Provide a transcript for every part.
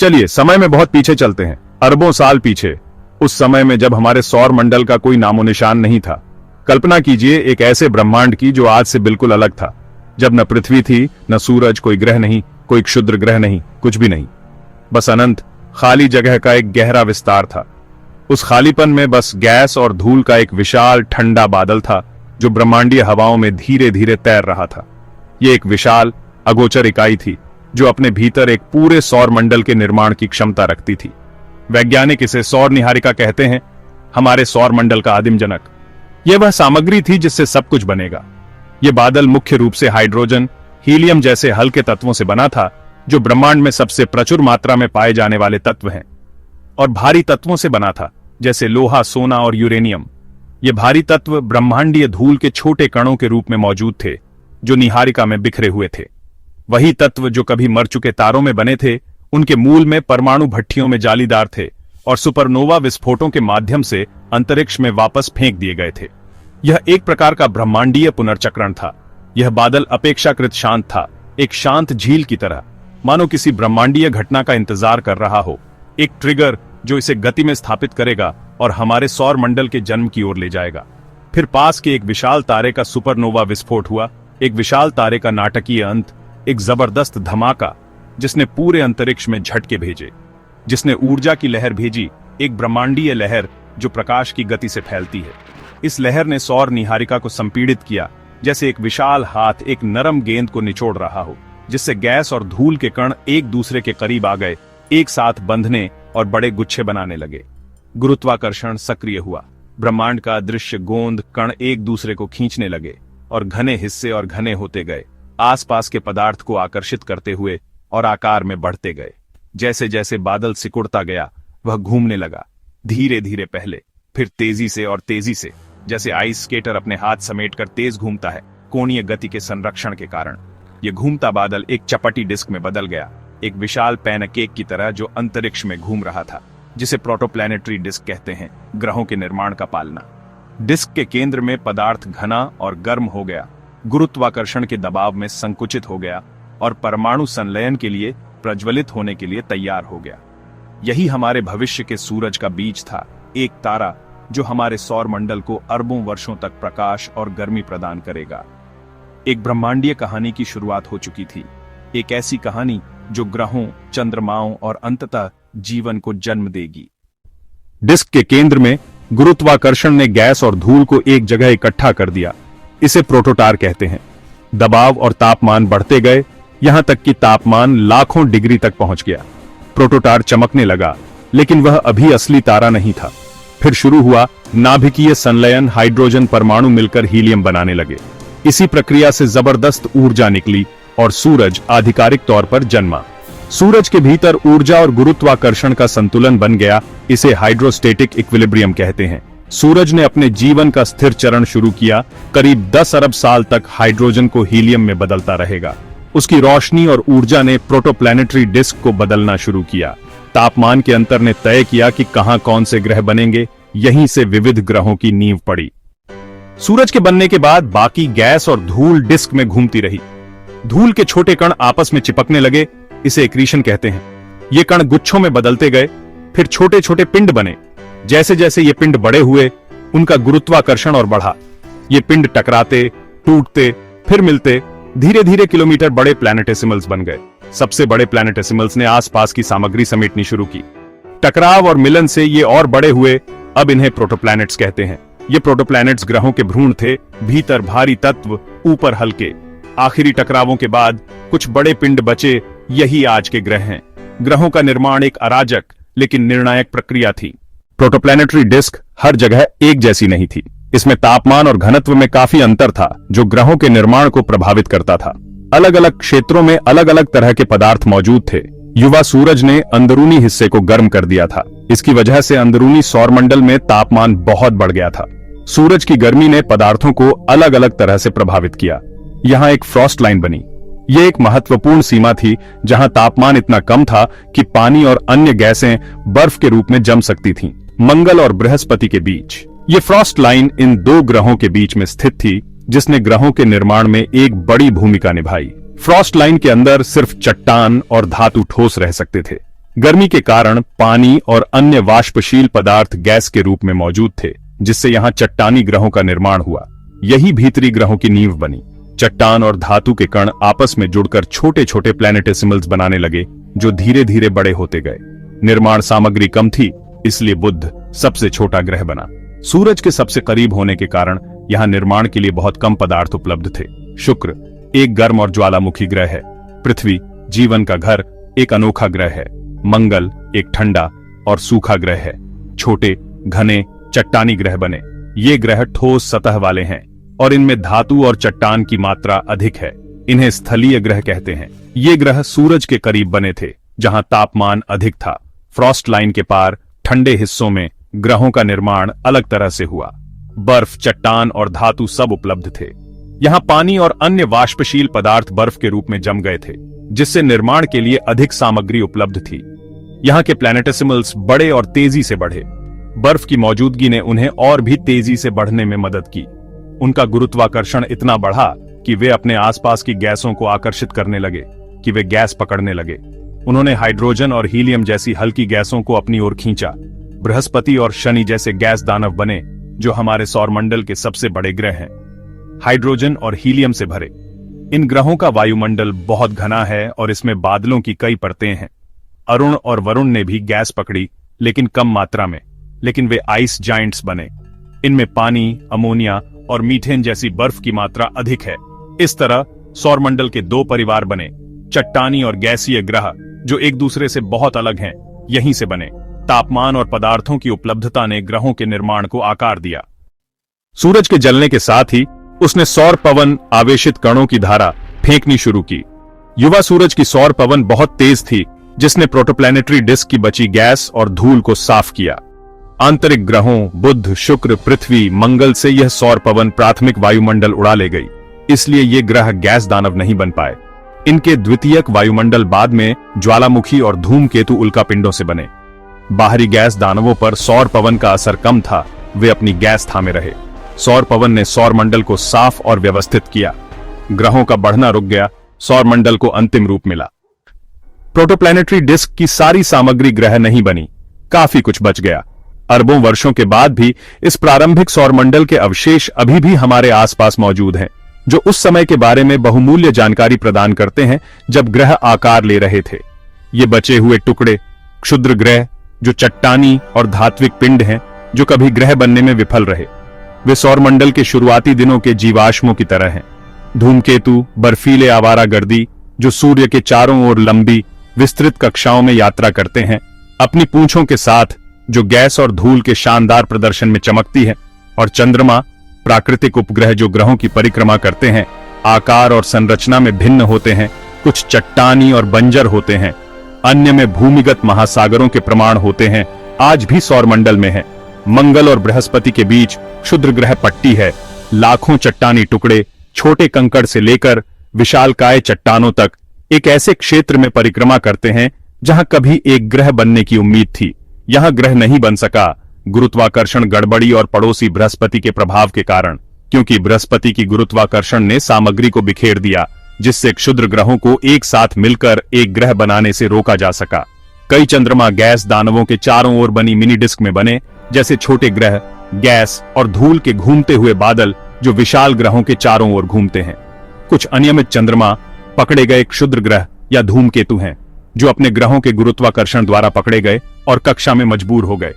चलिए समय में बहुत पीछे चलते हैं, अरबों साल पीछे, उस समय में जब हमारे सौर मंडल का कोई नामो निशान नहीं था। कल्पना कीजिए एक ऐसे ब्रह्मांड की जो आज से बिल्कुल अलग था, जब न पृथ्वी थी, न सूरज, कोई ग्रह नहीं, कोई क्षुद्र ग्रह नहीं, कुछ भी नहीं। बस अनंत खाली जगह का एक गहरा विस्तार था। उस खालीपन में बस गैस और धूल का एक विशाल ठंडा बादल था जो ब्रह्मांडीय हवाओं में धीरे धीरे तैर रहा था। यह एक विशाल अगोचर इकाई थी जो अपने भीतर एक पूरे सौर मंडल के निर्माण की क्षमता रखती थी। वैज्ञानिक इसे सौर निहारिका कहते हैं, हमारे सौर मंडल का आदिम जनक। यह वह सामग्री थी जिससे सब कुछ बनेगा। यह बादल मुख्य रूप से हाइड्रोजन, हीलियम जैसे हल्के तत्वों से बना था, जो ब्रह्मांड में सबसे प्रचुर मात्रा में पाए जाने वाले तत्व हैं, और भारी तत्वों से बना था, जैसे लोहा, सोना और यूरेनियम। ये भारी तत्व ब्रह्मांडीय धूल के छोटे कणों के रूप में मौजूद थे, जो निहारिका में बिखरे हुए थे। वही तत्व जो कभी मर चुके तारों में बने थे, उनके मूल में परमाणु भट्टियों में जालीदार थे और सुपरनोवा विस्फोटों के माध्यम से अंतरिक्ष में वापस फेंक दिए गए थे। यह एक प्रकार का ब्रह्मांडीय पुनर्चक्रण था। यह बादल अपेक्षाकृत शांत था, एक शांत झील की तरह, मानो किसी ब्रह्मांडीय घटना का इंतजार कर रहा हो, एक ट्रिगर जो इसे गति में स्थापित करेगा और हमारे सौर मंडल के जन्म की ओर ले जाएगा। फिर पास के एक विशाल तारे का सुपरनोवा विस्फोट हुआ, एक विशाल तारे का नाटकीय अंत, एक जबरदस्त धमाका जिसने पूरे अंतरिक्ष में झटके भेजे, जिसने ऊर्जा की लहर भेजी, एक ब्रह्मांडीय लहर जो प्रकाश की गति से फैलती है। इस लहर ने सौर निहारिका को संपीड़ित किया, जैसे एक विशाल हाथ एक नरम गेंद को निचोड़ रहा हो, जिससे गैस और धूल के कण एक दूसरे के करीब आ गए, एक साथ बंधने और बड़े गुच्छे बनाने लगे। गुरुत्वाकर्षण सक्रिय हुआ, ब्रह्मांड का अदृश्य गोंद कण एक दूसरे को खींचने लगे और घने हिस्से और घने होते गए, आसपास के पदार्थ को आकर्षित करते हुए और आकार में बढ़ते गए। जैसे जैसे बादल सिकुड़ता गया, वह घूमने लगा, धीरे धीरे पहले, फिर तेजी से और तेजी से, जैसे आइस स्केटर अपने हाथ समेटकर तेज घूमता है, कोणीय गति के संरक्षण के कारण। यह घूमता बादल एक चपटी डिस्क में बदल गया, एक विशाल पैनकेक की तरह जो अंतरिक्ष में घूम रहा था, जिसे प्रोटोप्लैनेटरी डिस्क कहते हैं, ग्रहों के निर्माण का पालना। डिस्क के केंद्र में पदार्थ घना और गर्म हो गया, गुरुत्वाकर्षण के दबाव में संकुचित हो गया और परमाणु संलयन के लिए, प्रज्वलित होने के लिए तैयार हो गया। यही हमारे भविष्य के सूरज का बीज था, एक तारा जो हमारे सौर मंडल को अरबों वर्षों तक प्रकाश और गर्मी प्रदान करेगा। एक ब्रह्मांडीय कहानी की शुरुआत हो चुकी थी, एक ऐसी कहानी जो ग्रहों, चंद्रमाओं और अंततः जीवन को जन्म देगी। डिस्क के केंद्र में गुरुत्वाकर्षण ने गैस और धूल को एक जगह इकट्ठा कर दिया। इसे प्रोटोटार कहते हैं। दबाव और तापमान बढ़ते गए, यहां तक कि तापमान लाखों डिग्री तक पहुंच गया। प्रोटोटार चमकने लगा, लेकिन वह अभी असली तारा नहीं था। फिर शुरू हुआ नाभिकीय संलयन, हाइड्रोजन परमाणु मिलकर हीलियम बनाने लगे। इसी प्रक्रिया से जबरदस्त ऊर्जा निकली और सूरज आधिकारिक तौर पर जन्मा। सूरज के भीतर ऊर्जा और गुरुत्वाकर्षण का संतुलन बन गया, इसे हाइड्रोस्टेटिक इक्विलिब्रियम कहते हैं। सूरज ने अपने जीवन का स्थिर चरण शुरू किया, करीब 10 अरब साल तक हाइड्रोजन को हीलियम में बदलता रहेगा। उसकी रोशनी और ऊर्जा ने प्रोटोप्लैनेटरी डिस्क को बदलना शुरू किया। तापमान के अंतर ने तय किया कि कहां कौन से ग्रह बनेंगे, यहीं से विविध ग्रहों की नींव पड़ी। सूरज के बनने के बाद बाकी गैस और धूल डिस्क में घूमती रही। धूल के छोटे कण आपस में चिपकने लगे, इसे एक्रीशन कहते हैं। ये कण गुच्छों में बदलते गए, फिर छोटे छोटे पिंड बने। जैसे जैसे ये पिंड बड़े हुए, उनका गुरुत्वाकर्षण और बढ़ा। ये पिंड टकराते, टूटते, फिर मिलते, धीरे धीरे किलोमीटर बड़े प्लैनेटेसिमल्स बन गए। सबसे बड़े प्लैनेटेसिमल्स ने आसपास की सामग्री समेटनी शुरू की। टकराव और मिलन से ये और बड़े हुए, अब इन्हें प्रोटोप्लैनेट्स कहते हैं। ये प्रोटोप्लैनेट्स ग्रहों के भ्रूण थे, भीतर भारी तत्व, ऊपर हल्के। आखिरी टकरावों के बाद कुछ बड़े पिंड बचे, यही आज के ग्रह हैं। ग्रहों का निर्माण एक अराजक लेकिन निर्णायक प्रक्रिया थी। प्रोटोप्लैनेटरी डिस्क हर जगह एक जैसी नहीं थी। इसमें तापमान और घनत्व में काफी अंतर था, जो ग्रहों के निर्माण को प्रभावित करता था। अलग अलग क्षेत्रों में अलग अलग तरह के पदार्थ मौजूद थे। युवा सूरज ने अंदरूनी हिस्से को गर्म कर दिया था। इसकी वजह से अंदरूनी सौरमंडल में तापमान बहुत बढ़ गया था। सूरज की गर्मी ने पदार्थों को अलग अलग तरह से प्रभावित किया। यहाँ एक फ्रॉस्ट लाइन बनी। यह एक महत्वपूर्ण सीमा थी जहां तापमान इतना कम था कि पानी और अन्य गैसें बर्फ के रूप में जम सकती थीं। मंगल और बृहस्पति के बीच ये फ्रॉस्ट लाइन इन दो ग्रहों के बीच में स्थित थी, जिसने ग्रहों के निर्माण में एक बड़ी भूमिका निभाई। फ्रॉस्ट लाइन के अंदर सिर्फ चट्टान और धातु ठोस रह सकते थे। गर्मी के कारण पानी और अन्य वाष्पशील पदार्थ गैस के रूप में मौजूद थे, जिससे यहां चट्टानी ग्रहों का निर्माण हुआ। यही भीतरी ग्रहों की नींव बनी। चट्टान और धातु के कण आपस में जुड़कर छोटे छोटे प्लैनेटेसिमल्स बनाने लगे, जो धीरे धीरे बड़े होते गए। निर्माण सामग्री कम थी, इसलिए बुध सबसे छोटा ग्रह बना। सूरज के सबसे करीब होने के कारण यहां निर्माण के लिए बहुत कम पदार्थ उपलब्ध थे। शुक्र एक गर्म और ज्वालामुखी ग्रह है। पृथ्वी जीवन का घर एक अनोखा ग्रह है। मंगल एक ठंडा और सूखा ग्रह है। छोटे घने चट्टानी ग्रह बने। ये ग्रह ठोस सतह वाले हैं और इनमें धातु और चट्टान की मात्रा अधिक है। इन्हें स्थलीय ग्रह कहते हैं। ये ग्रह सूरज के करीब बने थे, जहां तापमान अधिक था। फ्रॉस्ट लाइन के पार ठंडे हिस्सों में ग्रहों का निर्माण अलग तरह से हुआ। बर्फ, चट्टान और धातु सब उपलब्ध थे। यहां पानी और अन्य वाष्पशील पदार्थ बर्फ के रूप में जम गए थे, जिससे निर्माण के लिए अधिक सामग्री उपलब्ध थी। यहां के प्लैनेटेसिमल्स बड़े और तेजी से बढ़े। बर्फ की मौजूदगी ने उन्हें और भी तेजी से बढ़ने में मदद की। उनका गुरुत्वाकर्षण इतना बढ़ा कि वे अपने आसपास की गैसों को आकर्षित करने लगे, कि वे गैस पकड़ने लगे। उन्होंने हाइड्रोजन और हीलियम जैसी हल्की गैसों को अपनी ओर खींचा। बृहस्पति और शनि जैसे गैस दानव बने, जो हमारे सौरमंडल के सबसे बड़े ग्रह हैं, हाइड्रोजन और हीलियम से भरे। इन ग्रहों का वायुमंडल बहुत घना है और इसमें बादलों की कई परतें हैं। अरुण और वरुण ने भी गैस पकड़ी, लेकिन कम मात्रा में, लेकिन वे आइस जाइंट्स बने। इनमें पानी, अमोनिया और मीथेन जैसी बर्फ की मात्रा अधिक है। इस तरह सौरमंडल के दो परिवार बने, चट्टानी और गैसीय ग्रह, जो एक दूसरे से बहुत अलग हैं, यहीं से बने। तापमान और पदार्थों की उपलब्धता ने ग्रहों के निर्माण को आकार दिया। सूरज के जलने के साथ ही उसने सौर पवन आवेशित कणों की धारा फेंकनी शुरू की। युवा सूरज की सौर पवन बहुत तेज थी, जिसने प्रोटोप्लैनेटरी डिस्क की बची गैस और धूल को साफ किया। आंतरिक ग्रहों बुध, शुक्र, पृथ्वी, मंगल से यह सौर पवन प्राथमिक वायुमंडल उड़ा ले गई। इसलिए ये ग्रह गैस दानव नहीं बन पाए। इनके द्वितीयक वायुमंडल बाद में ज्वालामुखी और धूमकेतु उल्कापिंडों से बने। बाहरी गैस दानवों पर सौर पवन का असर कम था, वे अपनी गैस थामे रहे। सौर पवन ने सौरमंडल को साफ और व्यवस्थित किया। ग्रहों का बढ़ना रुक गया, सौरमंडल को अंतिम रूप मिला। प्रोटोप्लैनेटरी डिस्क की सारी सामग्री ग्रह नहीं बनी, काफी कुछ बच गया। अरबों वर्षों के बाद भी इस प्रारंभिक सौरमंडल के अवशेष अभी भी हमारे आसपास मौजूद हैं, जो उस समय के बारे में बहुमूल्य जानकारी प्रदान करते हैं जब ग्रह आकार ले रहे थे। ये बचे हुए टुकड़े क्षुद्र ग्रह, जो चट्टानी और धात्विक पिंड हैं, जो कभी ग्रह बनने में विफल रहे। वे सौरमंडल के शुरुआती दिनों के जीवाश्मों की तरह हैं। धूमकेतु बर्फीले आवारागर्दी, जो सूर्य के चारों ओर लंबी विस्तृत कक्षाओं में यात्रा करते हैं, अपनी पूंछों के साथ जो गैस और धूल के शानदार प्रदर्शन में चमकती है। और चंद्रमा प्राकृतिक उपग्रह, जो ग्रहों की परिक्रमा करते हैं, आकार और संरचना में भिन्न होते हैं। कुछ चट्टानी और बंजर होते हैं, अन्य में भूमिगत महासागरों के प्रमाण होते हैं, आज भी सौरमंडल में है। मंगल और बृहस्पति के बीच क्षुद्र ग्रह पट्टी है। लाखों चट्टानी टुकड़े छोटे कंकड़ से लेकर विशालकाय चट्टानों तक एक ऐसे क्षेत्र में परिक्रमा करते हैं जहां कभी एक ग्रह बनने की उम्मीद थी। यहां ग्रह नहीं बन सका, गुरुत्वाकर्षण गड़बड़ी और पड़ोसी बृहस्पति के प्रभाव के कारण, क्योंकि बृहस्पति की गुरुत्वाकर्षण ने सामग्री को बिखेर दिया, जिससे क्षुद्र ग्रहों को एक साथ मिलकर एक ग्रह बनाने से रोका जा सका। कई चंद्रमा गैस दानवों के चारों ओर बनी मिनी डिस्क में बने, जैसे छोटे ग्रह, गैस और धूल के घूमते हुए बादल, जो विशाल ग्रहों के चारों ओर घूमते हैं। कुछ अनियमित चंद्रमा पकड़े गए क्षुद्र ग्रह या धूमकेतु हैं, जो अपने ग्रहों के गुरुत्वाकर्षण द्वारा पकड़े गए और कक्षा में मजबूर हो गए।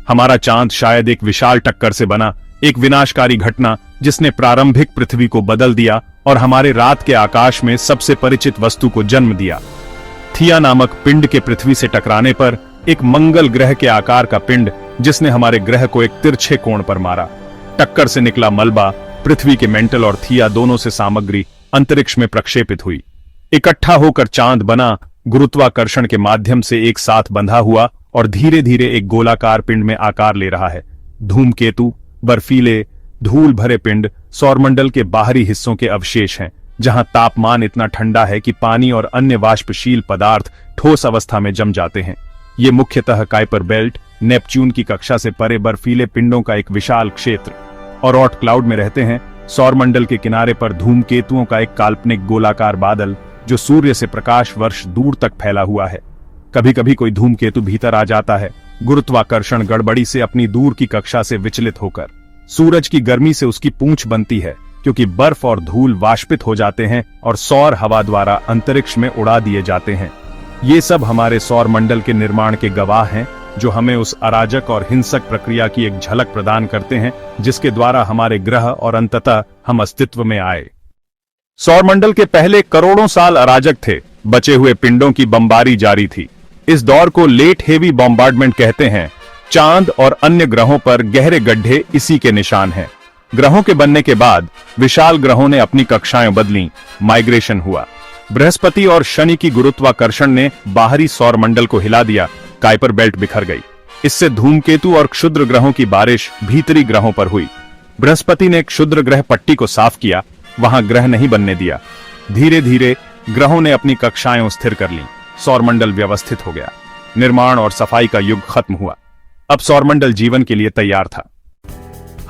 हमारा चांद शायद एक विशाल टक्कर से बना, एक विनाशकारी घटना जिसने प्रारंभिक पृथ्वी को बदल दिया और हमारे रात के आकाश में सबसे परिचित वस्तु को जन्म दिया। थिया नामक पिंड के पृथ्वी से टकराने पर एक मंगल ग्रह के आकार का पिंड, जिसने हमारे ग्रह को एक तिरछे कोण पर मारा। टक्कर से निकला मलबा पृथ्वी के मेंटल और थिया दोनों से सामग्री अंतरिक्ष में प्रक्षेपित हुई। इकट्ठा होकर चांद बना, गुरुत्वाकर्षण के माध्यम से एक साथ बंधा हुआ और धीरे धीरे एक गोलाकार पिंड में आकार ले रहा है। धूमकेतु बर्फीले धूल भरे पिंड सौरमंडल के बाहरी हिस्सों के अवशेष हैं, जहां तापमान इतना ठंडा है कि पानी और अन्य वाष्पशील पदार्थ ठोस अवस्था में जम जाते हैं। ये मुख्यतः काइपर बेल्ट, नेपच्यून की कक्षा से परे बर्फीले पिंडों का एक विशाल क्षेत्र और ऑट क्लाउड में रहते हैं। सौरमंडल के किनारे पर धूमकेतुओं का एक काल्पनिक गोलाकार बादल, जो सूर्य से प्रकाश वर्ष दूर तक फैला हुआ है। कभी कभी कोई धूमकेतु भीतर आ जाता है, गुरुत्वाकर्षण गड़बड़ी से अपनी दूर की कक्षा से विचलित होकर। सूरज की गर्मी से उसकी पूंछ बनती है, क्योंकि बर्फ और धूल वाष्पित हो जाते हैं और सौर हवा द्वारा अंतरिक्ष में उड़ा दिए जाते हैं। ये सब हमारे सौर मंडल के निर्माण के गवाह हैं, जो हमें उस अराजक और हिंसक प्रक्रिया की एक झलक प्रदान करते हैं जिसके द्वारा हमारे ग्रह और अंततः हम अस्तित्व में आए। सौरमंडल के पहले करोड़ों साल अराजक थे, बचे हुए पिंडों की बमबारी जारी थी। इस दौर को लेट हेवी बॉम्बार्डमेंट कहते हैं। चांद और अन्य ग्रहों पर गहरे गड्ढे इसी के निशान हैं। ग्रहों के बनने के बाद विशाल ग्रहों ने अपनी कक्षाएं बदली, माइग्रेशन हुआ। बृहस्पति और शनि की गुरुत्वाकर्षण ने बाहरी सौरमंडल को हिला दिया, काइपर बेल्ट बिखर गई। इससे धूमकेतु और क्षुद्र ग्रहों की बारिश भीतरी ग्रहों पर हुई। बृहस्पति ने क्षुद्र ग्रह पट्टी को साफ किया, वहां ग्रह नहीं बनने दिया। धीरे धीरे ग्रहों ने अपनी कक्षाएं स्थिर कर लीं, सौरमंडल व्यवस्थित हो गया। निर्माण और सफाई का युग खत्म हुआ। अब सौरमंडल जीवन के लिए तैयार था।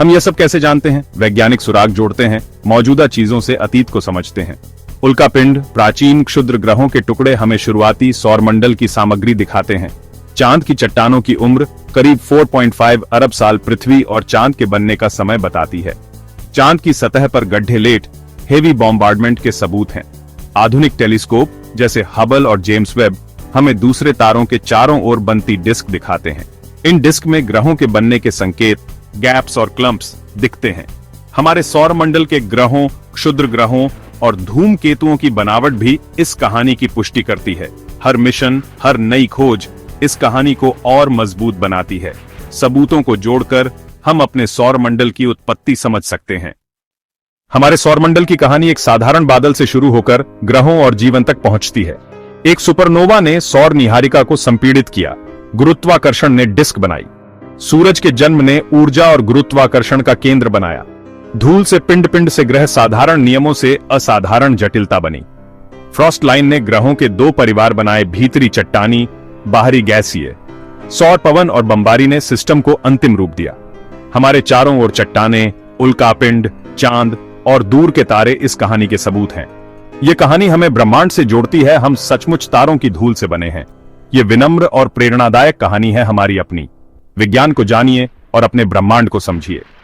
हम यह सब कैसे जानते हैं? वैज्ञानिक सुराग जोड़ते हैं, मौजूदा चीजों से अतीत को समझते हैं। उल्कापिंड, प्राचीन क्षुद्र ग्रहों के टुकड़े हमें शुरुआती सौरमंडल की सामग्री दिखाते हैं। चांद की चट्टानों की उम्र करीब 4.5 अरब साल पृथ्वी और चांद के बनने का समय बताती है। चांद की सतह पर गड्ढे लेट हेवी बॉम्बार्डमेंट के सबूत हैं। आधुनिक टेलीस्कोप जैसे हबल और जेम्स वेब हमें दूसरे तारों के चारों ओर बनती डिस्क दिखाते हैं। इन डिस्क में ग्रहों के बनने के संकेत, गैप्स और क्लम्प्स दिखते हैं। हमारे सौरमंडल के ग्रहों, क्षुद्र ग्रहों और धूमकेतुओं की बनावट भी इस कहानी की पुष्टि करती है। हर मिशन, हर नई खोज इस कहानी को और मजबूत बनाती है। सबूतों को जोड़कर हम अपने सौरमंडल की उत्पत्ति समझ सकते हैं। हमारे सौरमंडल की कहानी एक साधारण बादल से शुरू होकर ग्रहों और जीवन तक पहुंचती है। एक सुपरनोवा ने सौर निहारिका को संपीड़ित किया, गुरुत्वाकर्षण ने डिस्क बनाई। सूरज के जन्म ने ऊर्जा और गुरुत्वाकर्षण का केंद्र बनाया। धूल से पिंड से ग्रह साधारण नियमों से असाधारण जटिलता बनी। फ्रॉस्ट लाइन ने ग्रहों के दो परिवार बनाए, भीतरी चट्टानी, बाहरी गैसीय। सौर पवन और बमबारी ने सिस्टम को अंतिम रूप दिया। हमारे चारों ओर चट्टाने, उल्कापिंड, चांद और दूर के तारे इस कहानी के सबूत हैं। ये कहानी हमें ब्रह्मांड से जोड़ती है। हम सचमुच तारों की धूल से बने हैं। ये विनम्र और प्रेरणादायक कहानी है हमारी अपनी। विज्ञान को जानिए और अपने ब्रह्मांड को समझिए।